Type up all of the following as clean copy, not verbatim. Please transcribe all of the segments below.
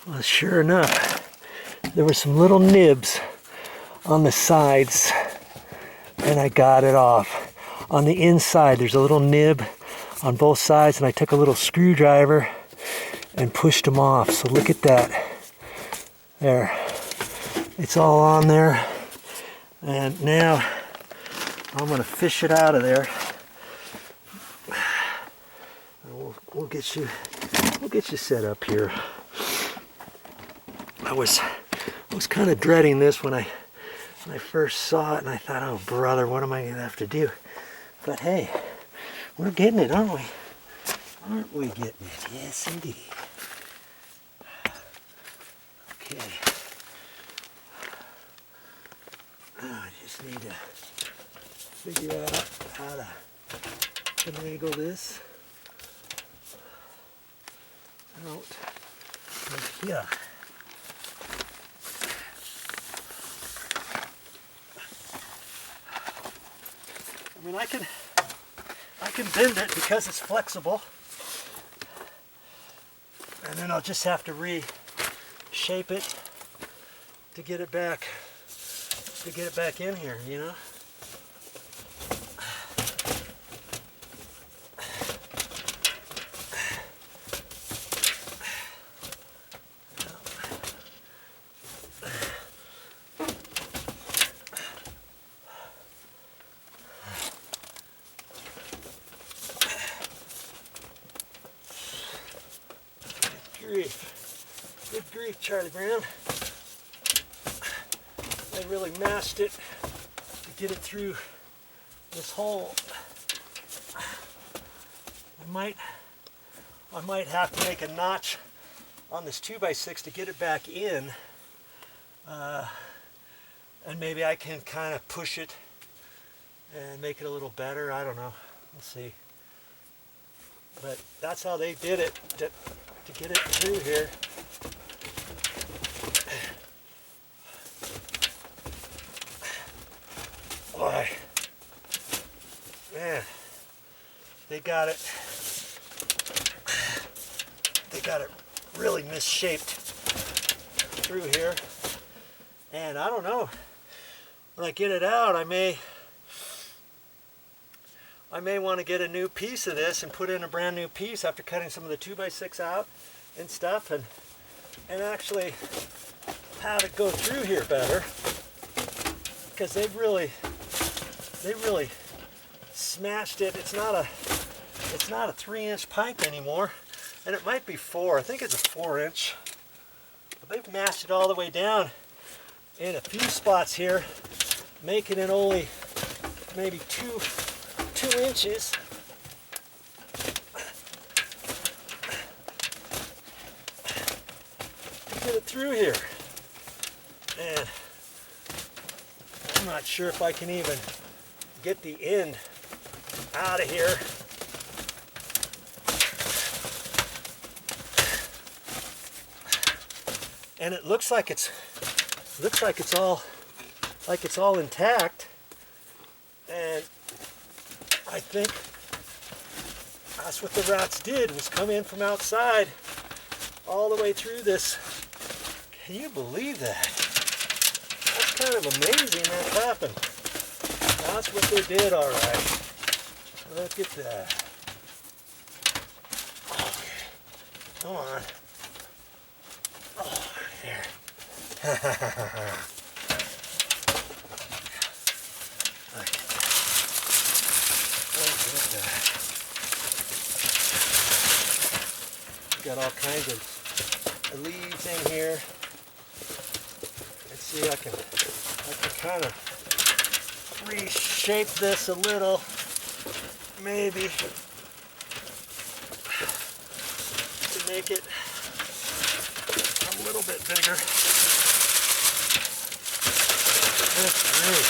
Well, sure enough, there were some little nibs on the sides, and I got it off. On the inside, there's a little nib on both sides, and I took a little screwdriver and pushed them off. So look at that. There. It's all on there. And now I'm going to fish it out of there. We'll get you set up here. I was kind of dreading this when I first saw it, and I thought, oh brother, what am I going to have to do? But hey, we're getting it, aren't we? Aren't we getting it? Yes, indeed. Okay. Now I just need to figure out how to finagle this out like here. I mean, I can bend it because it's flexible, and then I'll just have to reshape it to get it back in here, you know. Good grief, Charlie Brown. I really mashed it to get it through this hole. I might have to make a notch on this 2x6 to get it back in, and maybe I can kind of push it and make it a little better. I don't know. We'll see. But that's how they did it to get it through here. Boy, man, they got it really misshaped through here. And I don't know, when I get it out, I may want to get a new piece of this and put in a brand new piece after cutting some of the 2x6 out and stuff, and actually have it go through here better, because they really smashed it. It's not a 3-inch pipe anymore, and it might be 4. I think it's a 4-inch, but they've mashed it all the way down in a few spots here, making it only maybe 2 inches. Get it through here, and I'm not sure if I can even get the end out of here. And it looks like it's all intact, and I think that's what the rats did, was come in from outside all the way through this. Can you believe that? That's kind of amazing that happened. That's what they did, all right. Look at that. Okay, come on. Oh, there. Got all kinds of leaves in here. Let's see, I can kind of reshape this a little, maybe, to make it a little bit bigger. That's great.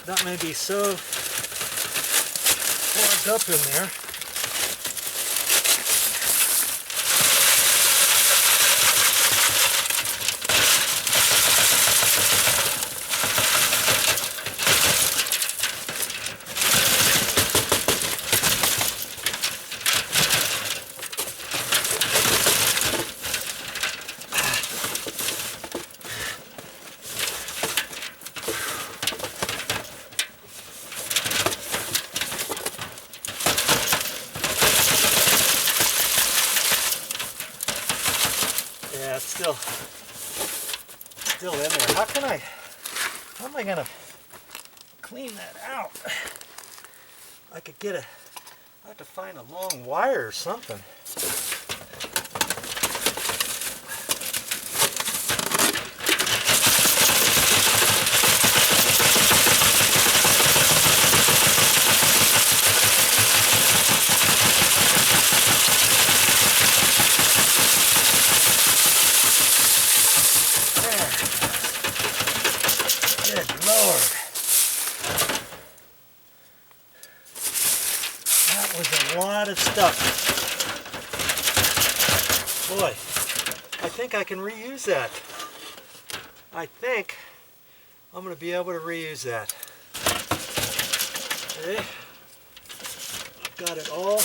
That may be so plugged up in there. still in there. How am I gonna clean that out? I have to find a long wire or something. Of stuff. Boy, I think I can reuse that. I think I'm going to be able to reuse that. Okay, I've got it all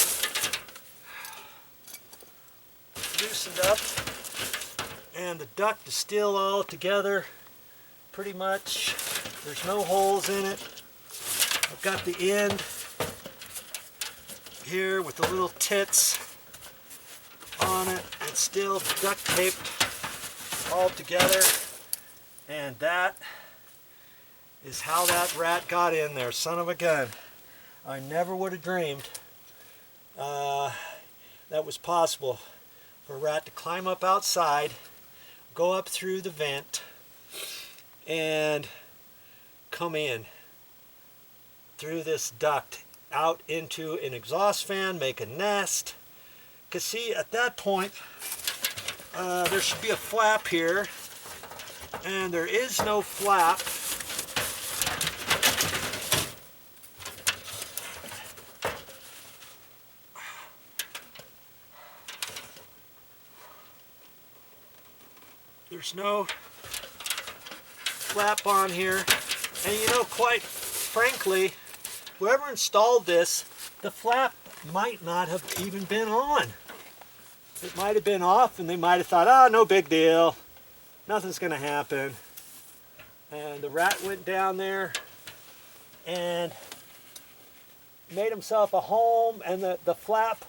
loosened up, and the duct is still all together pretty much. There's no holes in it. I've got the end here with the little tits on it. It's still duct taped all together, and that is how that rat got in there. Son of a gun. I never would have dreamed that was possible for a rat to climb up outside, go up through the vent, and come in through this duct out into an exhaust fan, make a nest. Because see, at that point, there should be a flap here, and there is no flap. There's no flap on here, and you know, quite frankly, whoever installed this, the flap might not have even been on. It might have been off, and they might have thought, oh, no big deal, nothing's going to happen. And the rat went down there and made himself a home, and the flap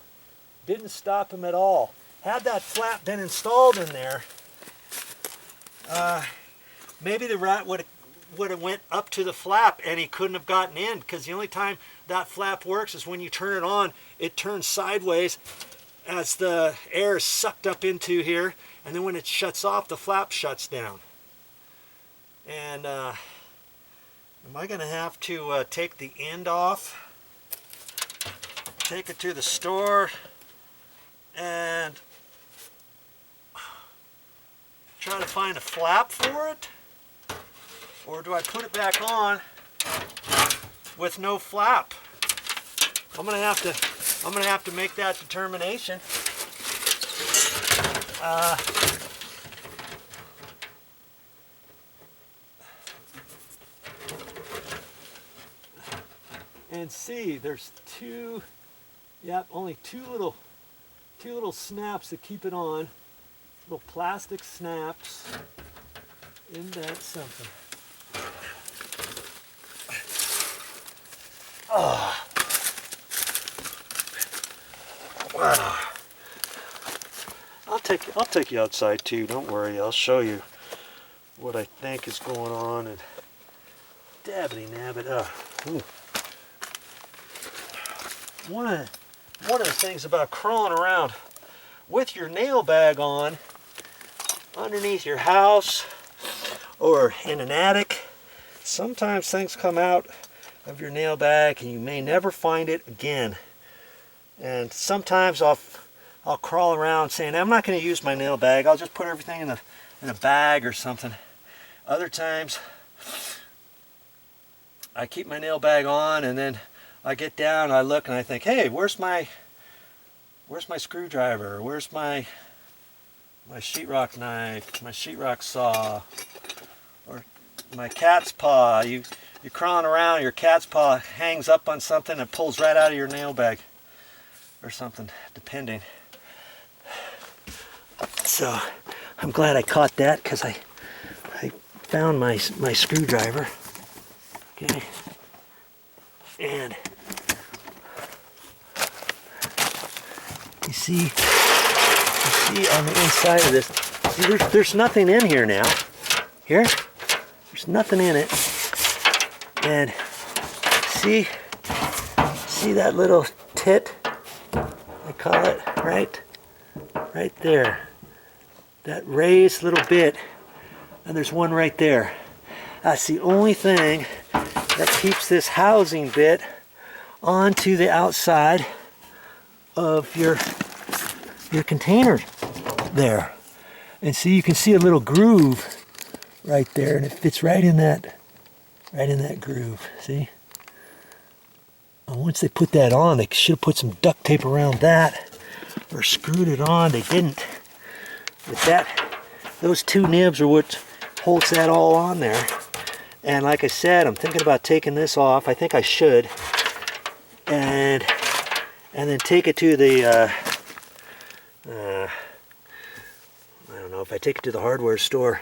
didn't stop him at all. Had that flap been installed in there, maybe the rat would have went up to the flap and he couldn't have gotten in, because the only time that flap works is when you turn it on. It turns sideways as the air is sucked up into here, and then when it shuts off, the flap shuts down. And am I going to have to take the end off, take it to the store, and try to find a flap for it? Or do I put it back on with no flap? I'm gonna have to make that determination. And see, there's only two little snaps that keep it on. Little plastic snaps. Isn't that something? Oh. Wow. I'll take you outside too. Don't worry. I'll show you what I think is going on. And dabbity nabbit. One of the things about crawling around with your nail bag on underneath your house or in an attic, sometimes things come out of your nail bag and you may never find it again. And sometimes I'll crawl around saying, I'm not going to use my nail bag, I'll just put everything in a bag or something. Other times I keep my nail bag on, and then I get down, I look, and I think, hey, where's my screwdriver? Where's my sheetrock knife, my sheetrock saw, or my cat's paw? You're crawling around, your cat's paw hangs up on something and pulls right out of your nail bag or something, depending. So I'm glad I caught that, because I found my screwdriver. Okay, and you see on the inside of this, there's nothing in here now. Here, there's nothing in it. And see that little tit, I call it, right there. That raised little bit, and there's one right there. That's the only thing that keeps this housing bit onto the outside of your container there. And see, you can see a little groove right there, and it fits right in that groove. See? And once they put that on, they should have put some duct tape around that or screwed it on. They didn't. With that, those two nibs are what holds that all on there. And like I said, I'm thinking about taking this off. I think I should. And then take it to the I don't know, if I take it to the hardware store,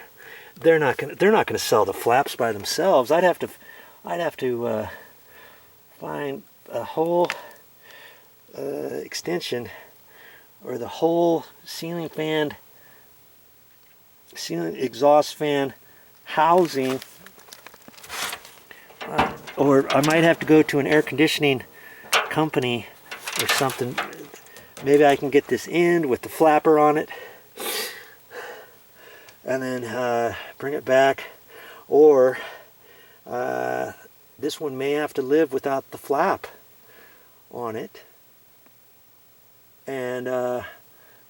they're not gonna sell the flaps by themselves. I'd have to find a whole extension, or the whole ceiling exhaust fan housing, or I might have to go to an air conditioning company or something. Maybe I can get this end with the flapper on it and then bring it back, or this one may have to live without the flap on it. And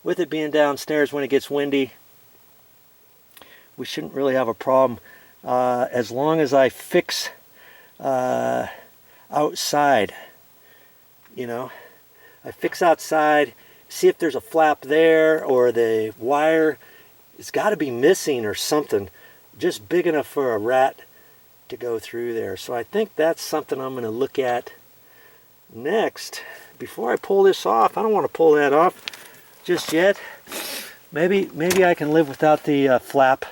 with it being downstairs, when it gets windy, we shouldn't really have a problem, as long as I fix outside. You know, I fix outside, see if there's a flap there, or the wire, it's got to be missing or something, just big enough for a rat to go through there. So I think that's something I'm going to look at next. Before I pull this off, I don't want to pull that off just yet. Maybe I can live without the flap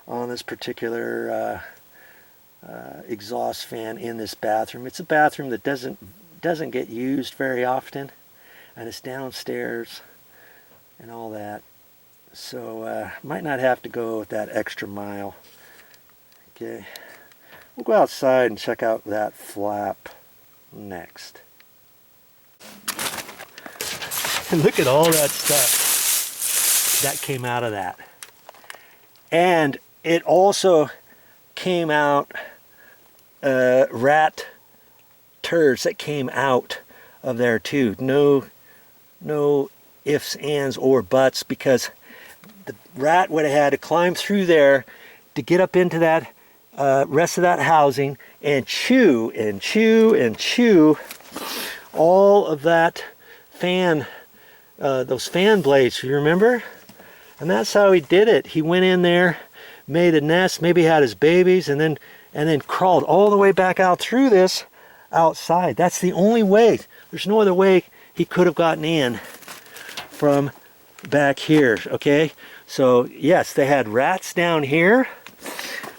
on this particular exhaust fan in this bathroom. It's a bathroom that doesn't get used very often, and it's downstairs and all that. So might not have to go with that extra mile. Okay, we'll go outside and check out that flap next. And look at all that stuff that came out of that. And it also came out rat turds that came out of there too. No ifs, ands, or buts, because the rat would have had to climb through there to get up into that rest of that housing and chew and chew and chew all of that fan, those fan blades, you remember? And that's how he did it. He went in there, made a nest, maybe had his babies, and then crawled all the way back out through this outside. That's the only way. There's no other way he could have gotten in from back here. Okay, so yes, they had rats down here,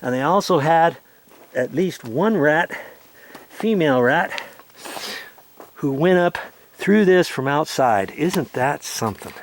and they also had at least one rat, female rat, who went up through this from outside. Isn't that something?